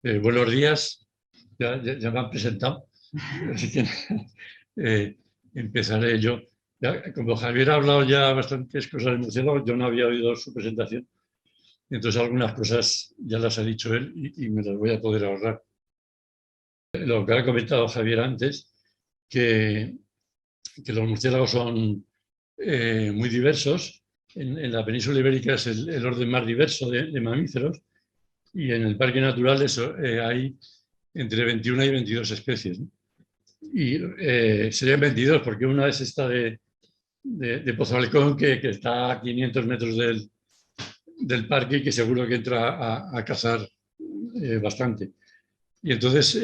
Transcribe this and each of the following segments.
Buenos días, ya me han presentado, así que eh, empezaré yo. Como Javier ha hablado ya bastantes cosas del murciélago, yo no había oído su presentación, entonces algunas cosas ya las ha dicho él y me las voy a poder ahorrar. Lo que ha comentado Javier antes, que, que los murciélagos son muy diversos. En la península ibérica es el orden más diverso de mamíferos y en el Parque Natural hay entre 21 y 22 especies, ¿no? Y serían 22 porque una es esta de Pozo Halcón, que está a 500 metros del parque y que seguro que entra a cazar bastante. Y entonces,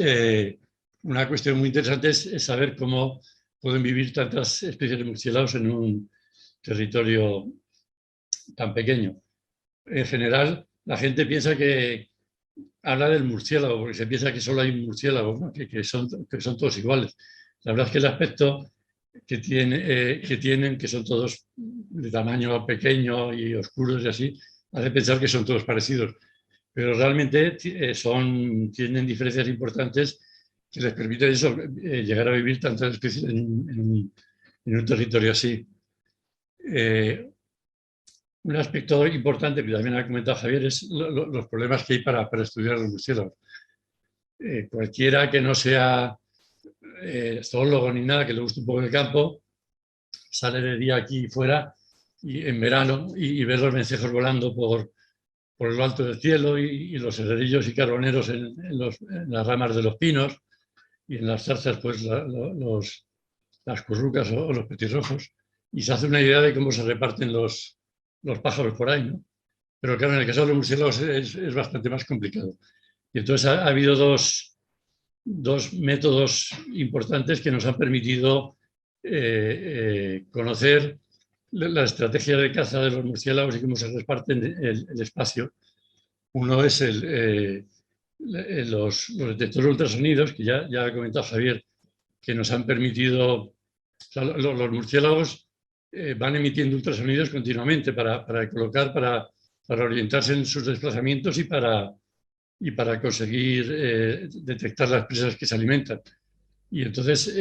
una cuestión muy interesante es saber cómo pueden vivir tantas especies de murciélagos en un territorio tan pequeño. En general, la gente piensa que habla del murciélago, porque se piensa que solo hay murciélagos, ¿no? que son todos iguales. La verdad es que el aspecto que tienen, que son todos de tamaño pequeño y oscuros y así, hace pensar que son todos parecidos. Pero realmente tienen diferencias importantes que les permiten eso, llegar a vivir tantas especies en un territorio así. Un aspecto importante que también ha comentado Javier es los problemas que hay para estudiar los murciélagos. Cualquiera que no sea zoólogo ni nada, que le guste un poco el campo, sale de día aquí fuera y en verano y ve los vencejos volando por lo alto del cielo y los herrerillos y carboneros en las ramas de los pinos y en las zarzas pues las currucas o los petirrojos, y se hace una idea de cómo se reparten los pájaros por ahí, ¿no? Pero claro, en el caso de los murciélagos es bastante más complicado. Y entonces ha habido dos métodos importantes que nos han permitido conocer la estrategia de caza de los murciélagos y cómo se reparten el espacio. Uno es los detectores de ultrasonidos, que ya ha comentado Javier, que nos han permitido, o sea, los murciélagos van emitiendo ultrasonidos continuamente para colocar, para orientarse en sus desplazamientos y para conseguir detectar las presas que se alimentan. Y entonces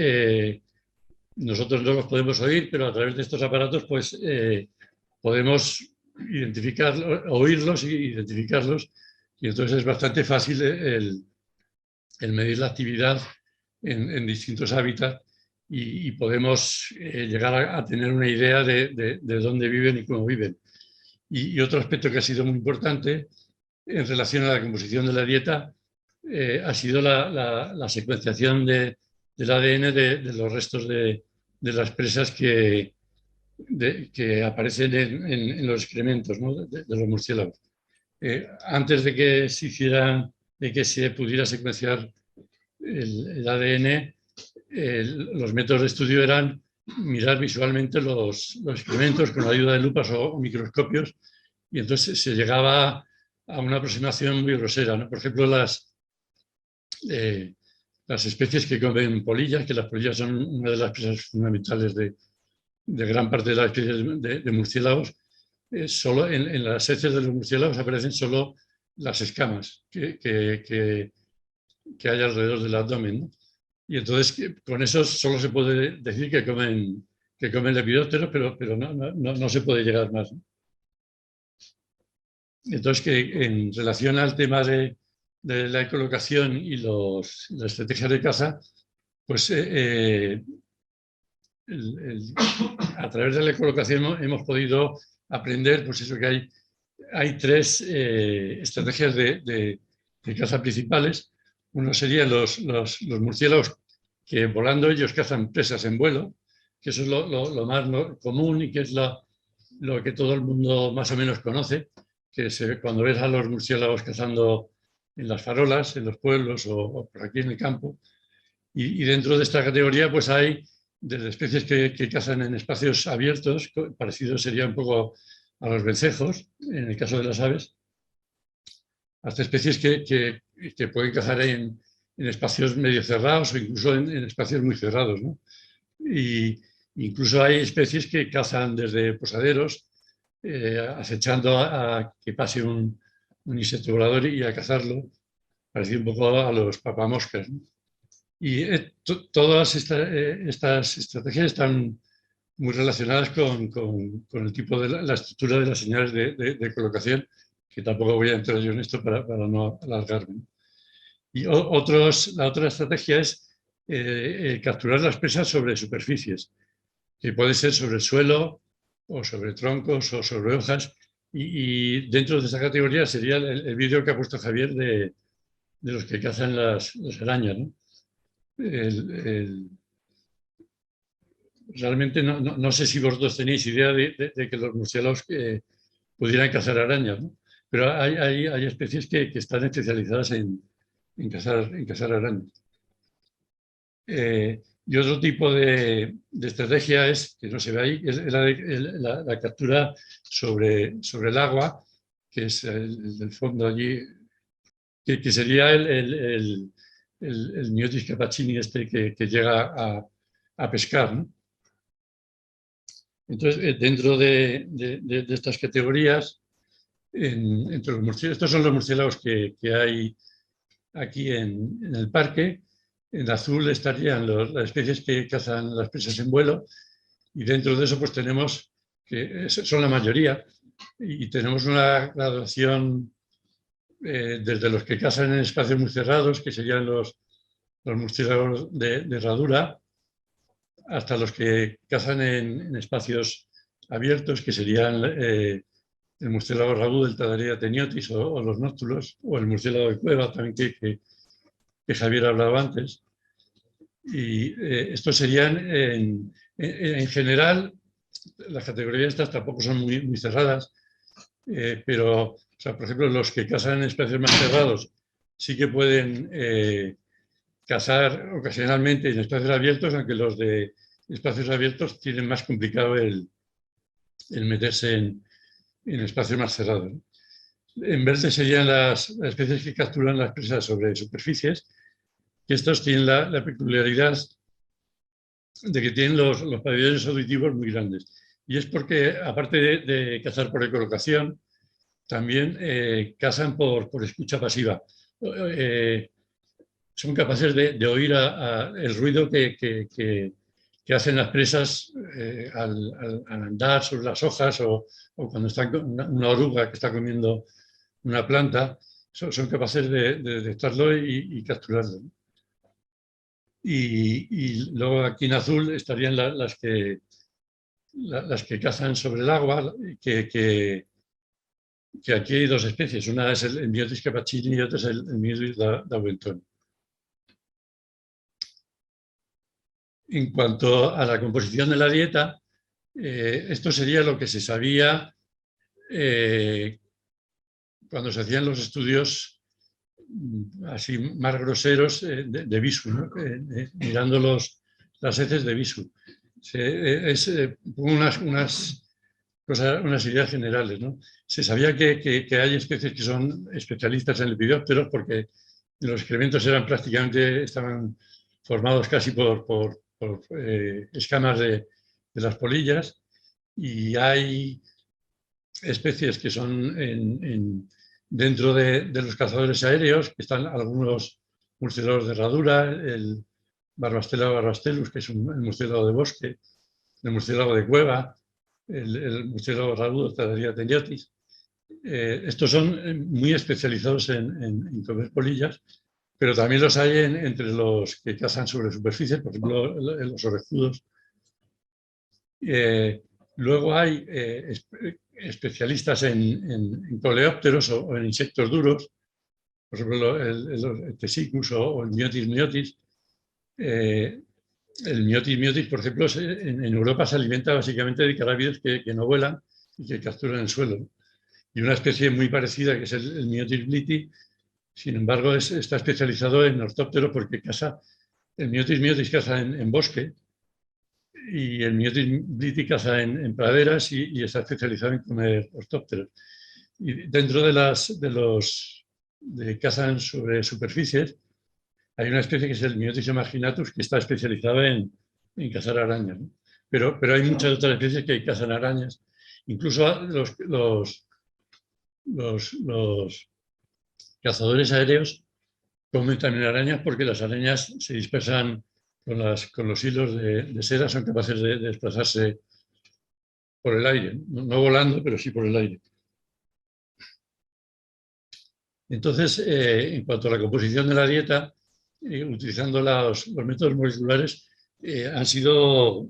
nosotros no los podemos oír, pero a través de estos aparatos pues podemos oírlos e identificarlos, y entonces es bastante fácil el medir la actividad en distintos hábitats y podemos llegar a tener una idea de dónde viven y cómo viven. Y otro aspecto que ha sido muy importante en relación a la composición de la dieta ha sido la secuenciación del ADN de los restos de las presas que aparecen en los excrementos, ¿no? de los murciélagos. Antes de que se pudiera secuenciar el ADN, los métodos de estudio eran mirar visualmente los excrementos con la ayuda de lupas o microscopios, y entonces se llegaba a una aproximación muy grosera, ¿no? Por ejemplo, las especies que comen polillas, que las polillas son una de las presas fundamentales de gran parte de las especies de murciélagos, solo en las heces de los murciélagos aparecen solo las escamas que hay alrededor del abdomen, ¿no? Y entonces con eso solo se puede decir que comen lepidópteros, pero no se puede llegar más, ¿no? Entonces, que en relación al tema de la ecolocación y la estrategia de caza, pues a través de la ecolocación hemos podido aprender, pues eso, que hay tres estrategias de caza principales. Uno serían los murciélagos, que volando ellos cazan presas en vuelo, que eso es lo más común y que es lo que todo el mundo más o menos conoce, que cuando ves a los murciélagos cazando en las farolas, en los pueblos o por aquí en el campo. Y dentro de esta categoría pues hay desde especies que cazan en espacios abiertos, parecido sería un poco a los vencejos, en el caso de las aves, hasta especies que pueden cazar en espacios medio cerrados o incluso en espacios muy cerrados, ¿no? Y incluso hay especies que cazan desde posaderos, acechando a que pase un insecto volador y a cazarlo parecido un poco a los papamoscas, ¿no? Y todas estas estrategias están muy relacionadas con el tipo de la estructura de las señales de colocación, que tampoco voy a entrar yo en esto para no alargarme. Y la otra estrategia es capturar las presas sobre superficies, que puede ser sobre el suelo o sobre troncos o sobre hojas. Y dentro de esa categoría sería el vídeo que ha puesto Javier de los que cazan las arañas, ¿no? Realmente no sé si vosotros tenéis idea de que los murciélagos pudieran cazar arañas, ¿no? Pero hay especies que están especializadas en cazar arañas. Y otro tipo de estrategia es, que no se ve ahí, es la captura sobre el agua, que es el fondo allí, que sería el Myotis capuccini este que llega a pescar, ¿no? Entonces, dentro de estas categorías, entre los murciélagos, estos son los murciélagos que hay aquí en el parque. En azul estarían las especies que cazan las presas en vuelo, y dentro de eso pues tenemos, que son la mayoría, y tenemos una graduación desde los que cazan en espacios muy cerrados, que serían los murciélagos de herradura, hasta los que cazan en espacios abiertos, que serían el murciélago ragú del Tadaria teniotis o los nóctulos, o el murciélago de cueva también que Javier hablaba antes. Y estos serían, en general, las categorías estas tampoco son muy cerradas, pero, o sea, por ejemplo, los que cazan en espacios más cerrados sí que pueden cazar ocasionalmente en espacios abiertos, aunque los de espacios abiertos tienen más complicado el meterse en espacios más cerrados. En verde serían las especies que capturan las presas sobre superficies, que estos tienen la peculiaridad de que tienen los pabellones auditivos muy grandes. Y es porque, aparte de cazar por ecolocación, también cazan por escucha pasiva. Son capaces de oír el ruido que hacen las presas al andar sobre las hojas o cuando está una oruga que está comiendo una planta, son capaces de detectarlo y capturarlo. Y luego aquí en azul estarían las que cazan sobre el agua, que aquí hay dos especies. Una es el Myotis capuccini y otra es el Myotis daubenton. En cuanto a la composición de la dieta, esto sería lo que se sabía cuando se hacían los estudios así más groseros de Visu, ¿no? Mirando las heces de Visu. Unas ideas generales, ¿no? Se sabía que hay especies que son especialistas en lepidópteros porque los excrementos estaban formados casi por escamas de las polillas, y hay especies que son dentro de los cazadores aéreos, que están algunos murciélagos de herradura, el Barbastella barbastellus, que es el murciélago de bosque, el murciélago de cueva, el murciélago ragudo, Tadaria teniotis. Estos son muy especializados en comer polillas, pero también los hay entre los que cazan sobre superficie, por ejemplo, los orejudos. Luego hay especialistas en coleópteros o en insectos duros, por ejemplo, el Tesicus o el Myotis myotis. El Myotis myotis, por ejemplo, en Europa se alimenta básicamente de carábidos que no vuelan y que capturan el suelo. Y una especie muy parecida, que es el Myotis bliti, sin embargo, está especializado en ortópteros porque el Myotis myotis caza en bosque, y el Myotis bliti caza en praderas y está especializado en comer ortópteros. Y dentro de los que cazan sobre superficies, hay una especie que es el Myotis emarginatus, que está especializado en cazar arañas, ¿no? Pero hay muchas otras especies que cazan arañas. Incluso los cazadores aéreos comen también arañas porque las arañas se dispersan con los hilos de seda, son capaces de desplazarse por el aire, no volando, pero sí por el aire. Entonces, en cuanto a la composición de la dieta, utilizando los métodos moleculares, han sido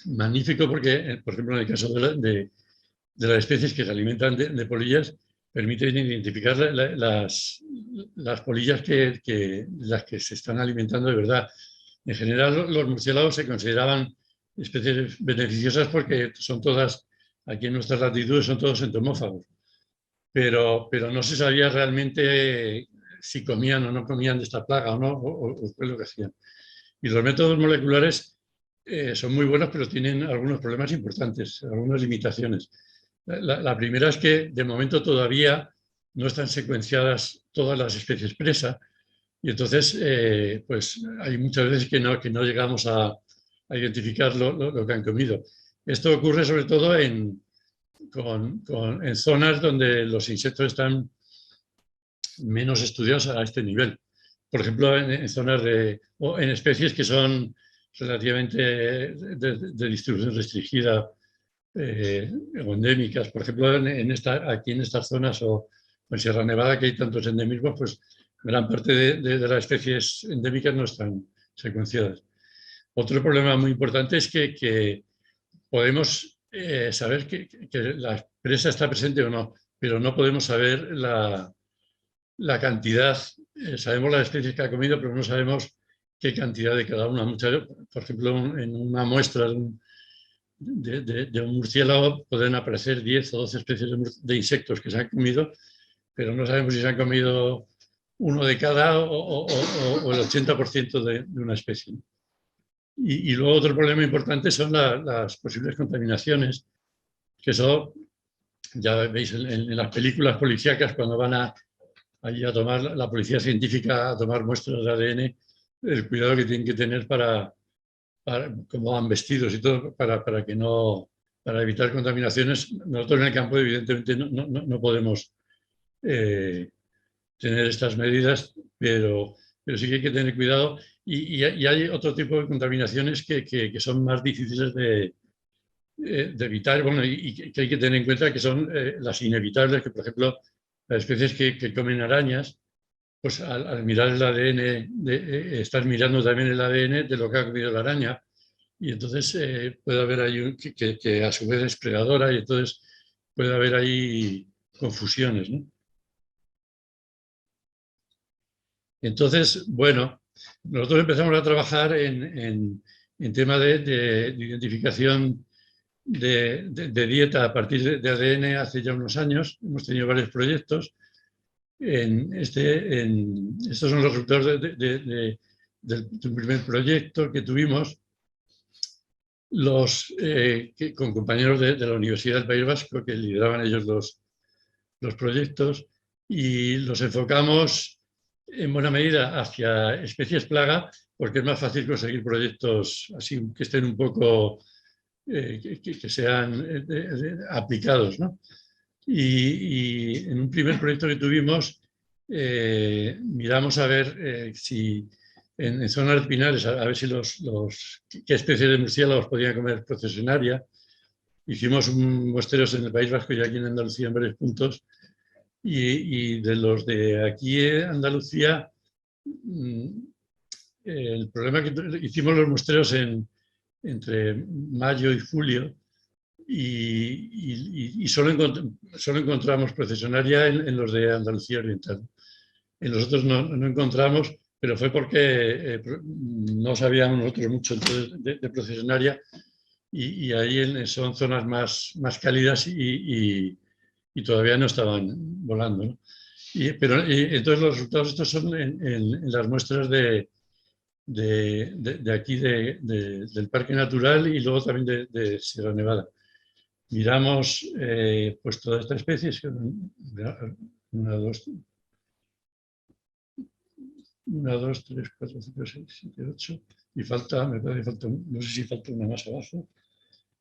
magníficos porque, por ejemplo, en el caso de las especies que se alimentan de polillas, permiten identificar las polillas las que se están alimentando de verdad. En general, los murciélagos se consideraban especies beneficiosas porque son todas, aquí en nuestras latitudes, son todos entomófagos. Pero no se sabía realmente si comían o no comían de esta plaga o no, o qué es lo que hacían. Y los métodos moleculares son muy buenos, pero tienen algunos problemas importantes, algunas limitaciones. La primera es que de momento todavía no están secuenciadas todas las especies presa y entonces pues hay muchas veces que no llegamos a identificar lo que han comido. Esto ocurre sobre todo en zonas donde los insectos están menos estudiados a este nivel. Por ejemplo, en zonas o en especies que son relativamente de distribución restringida o endémicas. Por ejemplo, aquí en estas zonas o en Sierra Nevada, que hay tantos endemismos, pues gran parte de las especies endémicas no están secuenciadas. Otro problema muy importante es que podemos saber que la presa está presente o no, pero no podemos saber la cantidad. Sabemos las especies que ha comido, pero no sabemos qué cantidad de cada una. Por ejemplo, en una muestra de un murciélago pueden aparecer 10 o 12 especies de insectos que se han comido, pero no sabemos si se han comido uno de cada o el 80% de una especie. Y luego otro problema importante son las posibles contaminaciones, que eso ya veis en las películas policíacas cuando van allí a tomar, la policía científica a tomar muestras de ADN, el cuidado que tienen que tener para cómo van vestidos y todo, para evitar contaminaciones. Nosotros en el campo evidentemente no podemos tener estas medidas, pero sí que hay que tener cuidado y hay otro tipo de contaminaciones que son más difíciles de evitar, bueno, y que hay que tener en cuenta que son las inevitables, que por ejemplo las especies que comen arañas, pues al mirar el ADN, estás mirando también el ADN de lo que ha comido la araña y entonces puede haber ahí que a su vez es predadora y entonces puede haber ahí confusiones, ¿no? Entonces, bueno, nosotros empezamos a trabajar en tema de identificación de dieta a partir de ADN hace ya unos años. Hemos tenido varios proyectos. Estos son los resultados del primer proyecto que tuvimos con compañeros de la Universidad del País Vasco, que lideraban ellos los proyectos, y los enfocamos en buena medida hacia especies plaga, porque es más fácil conseguir proyectos así que estén un poco, que sean aplicados, ¿no? Y en un primer proyecto que tuvimos, miramos a ver si en zonas pinares, a ver si qué especies de murciélagos podían comer procesionaria. Hicimos muestreos en el País Vasco y aquí en Andalucía en varios puntos. Y de los de aquí en Andalucía, el problema es que hicimos los muestreos entre mayo y julio y solo encontramos procesionaria en los de Andalucía Oriental. En los otros no encontramos, pero fue porque no sabíamos nosotros mucho de procesionaria y ahí son zonas más cálidas y todavía no estaban volando, ¿no? Entonces los resultados estos son en las muestras de aquí del Parque Natural y luego también de Sierra Nevada. Miramos pues todas estas especies, una, dos, tres, cuatro, cinco, seis, siete, ocho, y me parece que falta, no sé si falta una más abajo.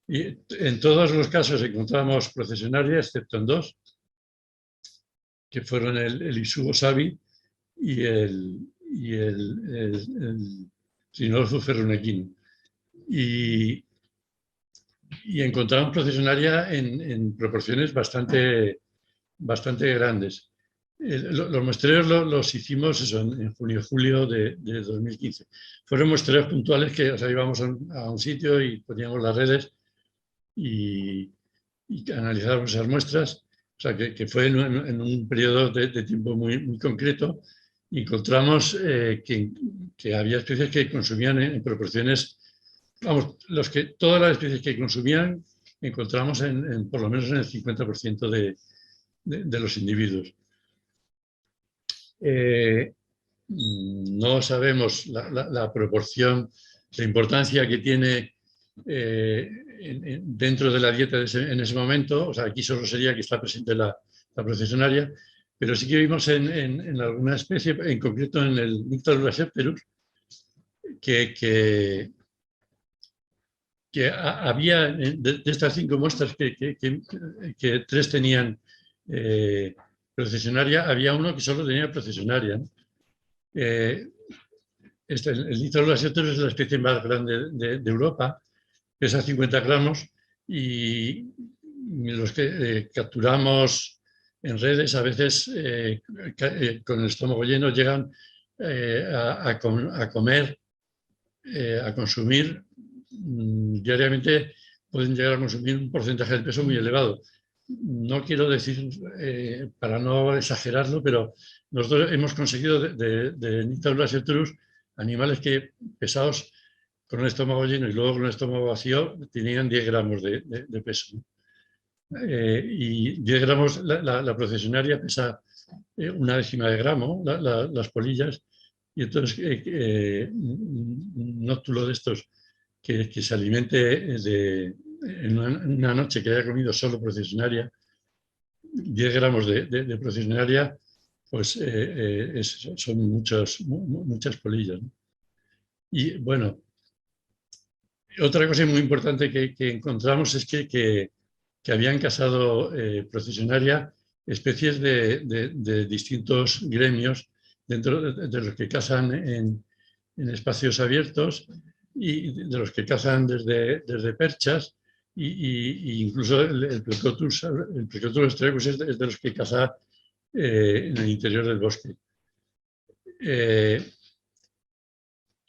Y en todos los casos encontramos procesionaria, excepto en dos, que fueron el Isugo Savi y el Rhinolophus ferrunequino. Y encontramos procesionaria en proporciones bastante grandes. Los muestreos los hicimos eso, en junio-julio de 2015. Fueron muestreos puntuales que, o sea, íbamos a un sitio y poníamos las redes y analizábamos esas muestras. O sea, que fue en un periodo de tiempo muy concreto. Encontramos que había especies que consumían en proporciones, vamos, todas las especies que consumían encontramos por lo menos en el 50% de los individuos. No sabemos la proporción, la importancia que tiene dentro de la dieta en ese momento. O sea, aquí solo sería que está presente la procesionaria, pero sí que vimos en alguna especie, en concreto en el Nyctalurus hepterus, que había de estas 5 muestras que 3 tenían procesionaria, había uno que solo tenía procesionaria, ¿no? El Nyctalurus hepterus es la especie más grande de Europa, pesa 50 gramos y los que capturamos en redes a veces con el estómago lleno llegan a comer, a consumir diariamente, pueden llegar a consumir un porcentaje de peso muy elevado. No quiero decir, para no exagerarlo, pero nosotros hemos conseguido de Nyctalurus hepterus animales que pesados con un estómago lleno y luego con un estómago vacío tenían 10 gramos de peso. Y 10 gramos, la procesionaria pesa 1/10 de gramo, las polillas, y entonces un nóctulo de estos que se alimente en una noche que haya comido solo procesionaria, 10 gramos de procesionaria, pues son muchas polillas, ¿no? Y bueno, otra cosa muy importante que encontramos es que habían cazado procesionaria especies de distintos gremios, dentro de los que cazan en espacios abiertos y de los que cazan desde perchas, y incluso el Plecotus austriacus es de los que caza en el interior del bosque.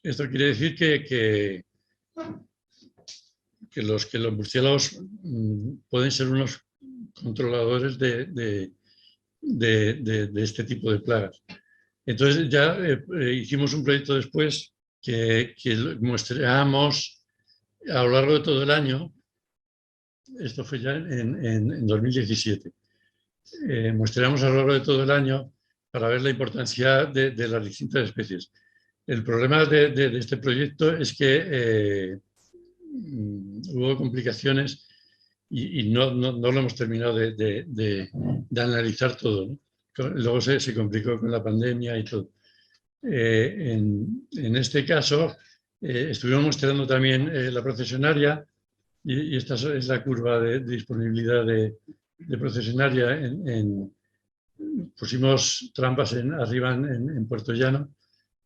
Esto quiere decir que los murciélagos pueden ser unos controladores de este tipo de plagas. Entonces ya hicimos un proyecto después que muestreamos a lo largo de todo el año. Esto fue ya en 2017. Muestreamos a lo largo de todo el año para ver la importancia de las distintas especies. El problema de este proyecto es que hubo complicaciones y no lo hemos terminado de analizar todo, ¿no? Luego se complicó con la pandemia y todo. En este caso, estuvimos mostrando también la procesionaria, y esta es la curva de disponibilidad de procesionaria. Pusimos trampas arriba en Puerto Llano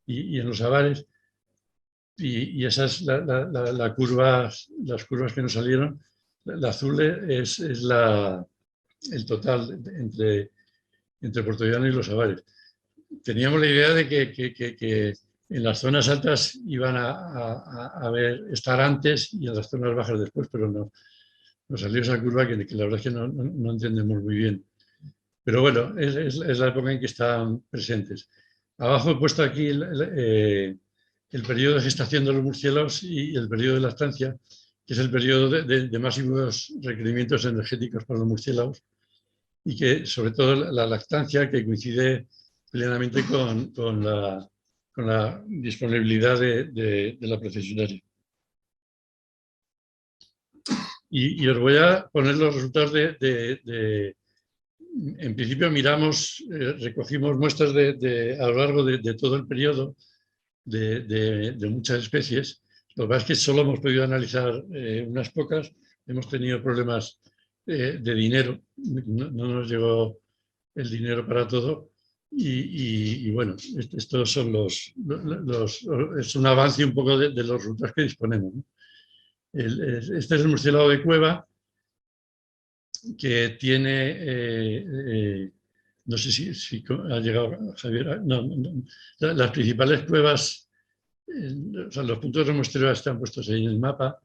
y en los Avares, y esa es las curvas que nos salieron. La azul es el total entre Puerto Llano y los Avares. Teníamos la idea de que en las zonas altas iban a estar antes y en las zonas bajas después, pero no. Nos salió esa curva que la verdad es que no entendemos muy bien. Pero bueno, es la época en que están presentes. Abajo he puesto aquí el periodo de gestación de los murciélagos y el periodo de lactancia, que es el periodo de máximos requerimientos energéticos para los murciélagos, y que sobre todo la lactancia, que coincide plenamente con la disponibilidad de la procesionaria. Y os voy a poner los resultados en principio recogimos muestras a lo largo de todo el periodo de muchas especies. Lo que pasa es que solo hemos podido analizar unas pocas. Hemos tenido problemas de dinero, no nos llegó el dinero para todo, Y bueno, estos son es un avance un poco de los rutas que disponemos, ¿no? Este es el murciélago de cueva, que tiene, no sé si ha llegado Javier, no, las principales cuevas, o sea, los puntos de muestreo están puestos ahí en el mapa.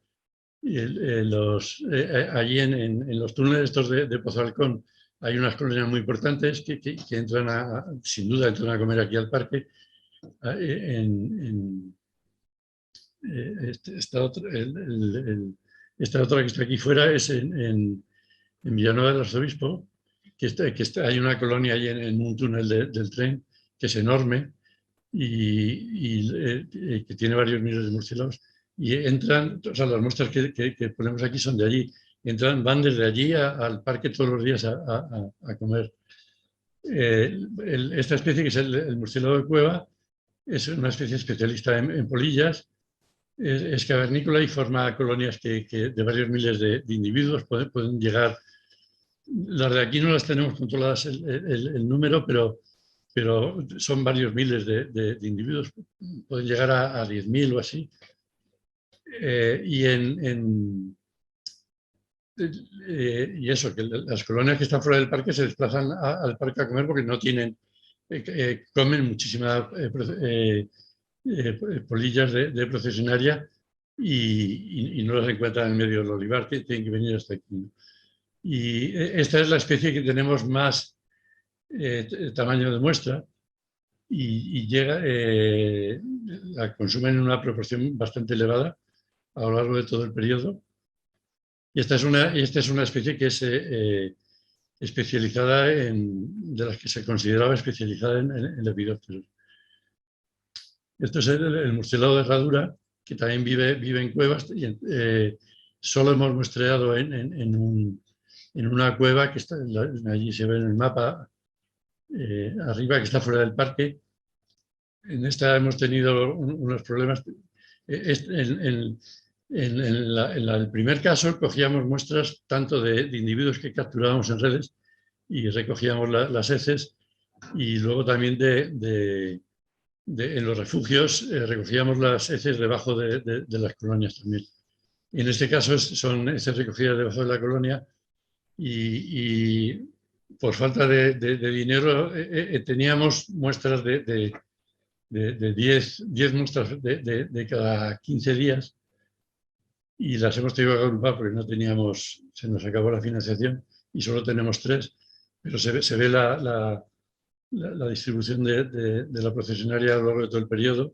Y allí en los túneles estos de Pozo Halcón hay unas colonias muy importantes que entran sin duda entran a comer aquí al parque. Esta esta otra que está aquí fuera es en Villanueva del Arzobispo, hay una colonia allí en un túnel del tren que es enorme y que tiene varios miles de murciélagos. Y entran, o sea, las muestras que ponemos aquí son de allí. Van desde allí al parque todos los días a comer. Esta especie, que es el murciélago de cueva, es una especie especialista en polillas. Es cavernícola y forma colonias de varios miles de individuos. Pueden llegar. Las de aquí no las tenemos controladas el número, pero son varios miles de individuos. Pueden llegar a 10.000 o así. Y eso, que las colonias que están fuera del parque se desplazan al parque a comer porque no tienen, comen muchísimas polillas de procesionaria y no las encuentran en medio del olivar, que tienen que venir hasta aquí, ¿no? Y esta es la especie que tenemos más tamaño de muestra y la consumen en una proporción bastante elevada a lo largo de todo el periodo. Y esta es una especie que es especializada de las que se consideraba especializada en lepidópteros. Esto es el murciélago de herradura, que también vive en cuevas. Solo hemos muestreado en una cueva que está allí, se ve en el mapa arriba, que está fuera del parque. En esta hemos tenido unos problemas. En el primer caso cogíamos muestras tanto de individuos que capturábamos en redes y recogíamos las heces, y luego también en los refugios recogíamos las heces debajo de las colonias también. En este caso son heces recogidas debajo de la colonia y por falta de dinero teníamos muestras de 10 muestras de cada 15 días y las hemos tenido que agrupar porque se nos acabó la financiación y solo tenemos 3, pero se ve la distribución de la procesionaria a lo largo de todo el periodo.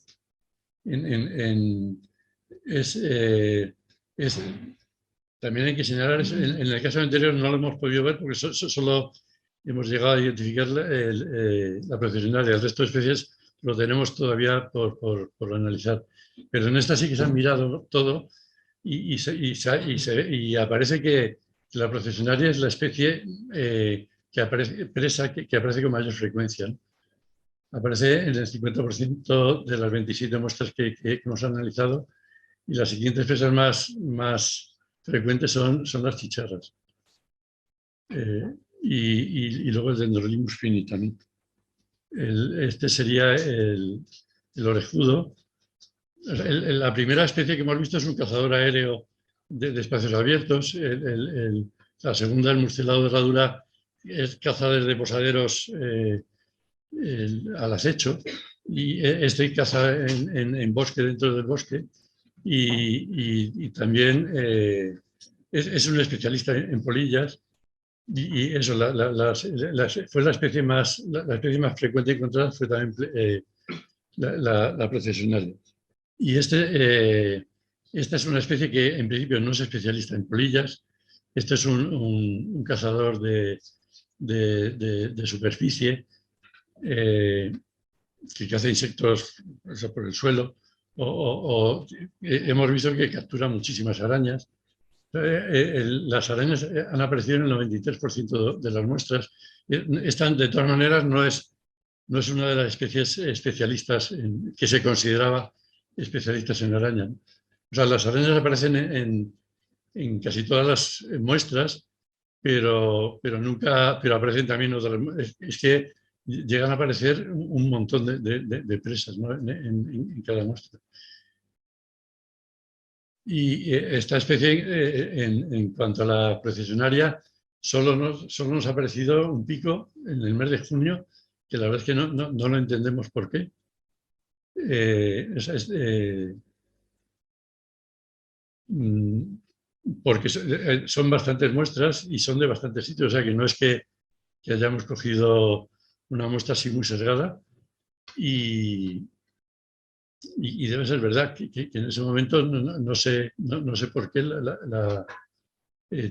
También hay que señalar, en el caso anterior no lo hemos podido ver porque solo hemos llegado a identificar la procesionaria. El resto de especies lo tenemos todavía por analizar. Pero en esta sí que se han mirado todo y aparece que la procesionaria es la especie que aparece con mayor frecuencia, ¿no? Aparece en el 50% de las 27 muestras que hemos analizado, y las siguientes presas más frecuentes son las chicharras. Y luego el Dendrolimus fini también. Este sería el orejudo. La primera especie que hemos visto es un cazador aéreo de espacios abiertos. La segunda, el murciélago de herradura, es caza desde posaderos al acecho. Y este caza en bosque, dentro del bosque. Y también es un especialista en polillas. Y eso, fue la especie más frecuente encontrada, fue también la procesionaria. Y esta es una especie que en principio no es especialista en polillas. Este es un cazador de superficie que caza insectos, o sea, por el suelo. Hemos visto que captura muchísimas arañas. Las arañas han aparecido en el 93% de las muestras. De todas maneras, no es una de las especies especialistas que se consideraba especialistas en araña. O sea, las arañas aparecen en casi todas las muestras, pero aparecen también otras. Es que llegan a aparecer un montón de presas, ¿no? en cada muestra. Y esta especie, en cuanto a la procesionaria, solo nos ha aparecido un pico en el mes de junio, que la verdad es que no lo entendemos por qué. Porque son bastantes muestras y son de bastantes sitios, o sea que no es que hayamos cogido una muestra así muy sesgada y debe ser verdad que en ese momento no sé por qué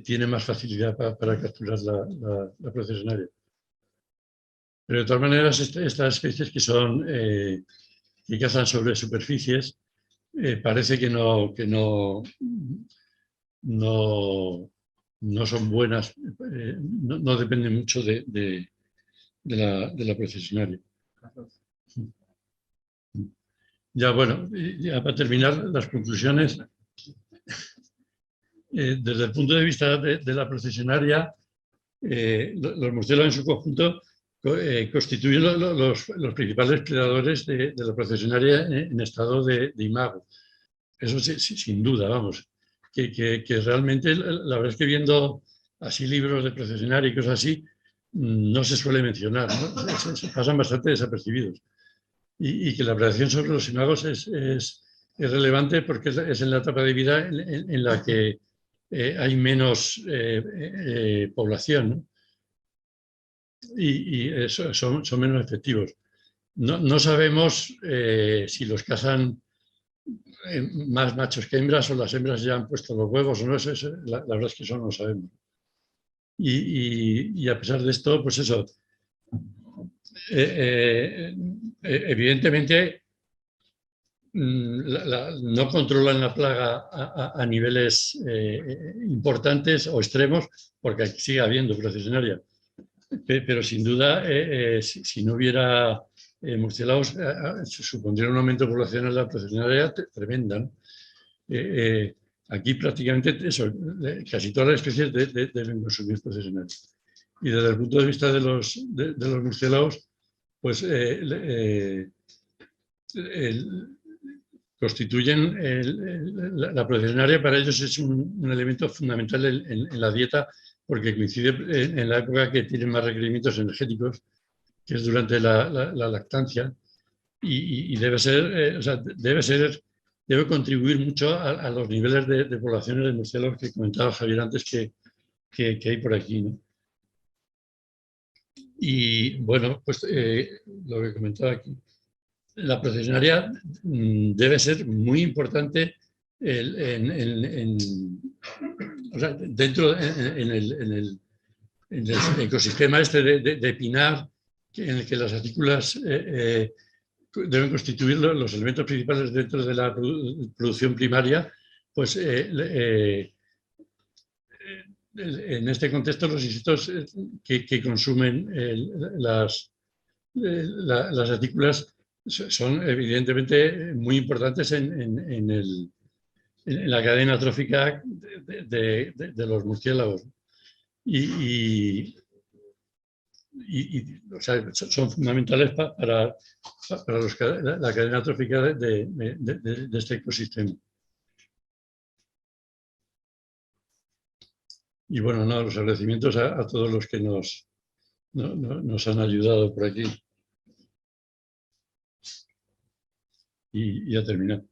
tiene más facilidad para capturar la procesionaria. Pero de todas maneras, estas especies que cazan sobre superficies, parece que no son buenas, no dependen mucho de la procesionaria. Ya, bueno, ya para terminar, las conclusiones. Desde el punto de vista de la procesionaria, los murciélagos en su conjunto constituyen los principales predadores de la procesionaria en estado de imago. Eso sin duda, vamos. Que realmente, la verdad es que viendo así libros de procesionaria y cosas así, no se suele mencionar, ¿no? Se pasan bastante desapercibidos. Y que la predacción sobre los imagos es relevante porque es en la etapa de vida en la que hay menos población, ¿no? Y son menos efectivos. No sabemos si los cazan más machos que hembras o las hembras ya han puesto los huevos o no. La verdad es que eso no lo sabemos. Y a pesar de esto, pues eso, evidentemente no controlan la plaga a niveles importantes o extremos, porque sigue habiendo procesionaria. Pero sin duda, si no hubiera murciélagos, supondría un aumento poblacional de la procesionaria tremenda, ¿no? Aquí prácticamente eso, casi todas las especies deben consumir procesionarios. Y desde el punto de vista de los murciélagos, pues constituyen la procesionaria, para ellos es un elemento fundamental en la dieta, porque coincide en la época que tienen más requerimientos energéticos, que es durante la lactancia, y debe contribuir mucho a los niveles de poblaciones de murciélagos que comentaba Javier antes que hay por aquí, ¿no? Y bueno, pues lo que comentaba aquí, la procesionaria debe ser muy importante dentro en el ecosistema este de Pinar, en el que las acículas deben constituir los elementos principales dentro de la producción primaria. Pues en este contexto, los insectos que consumen las acículas son evidentemente muy importantes en la cadena trófica de los murciélagos. O sea, son fundamentales para la cadena trófica de este ecosistema. Y bueno, no, los agradecimientos a todos los que nos han ayudado por aquí. Y ya terminado.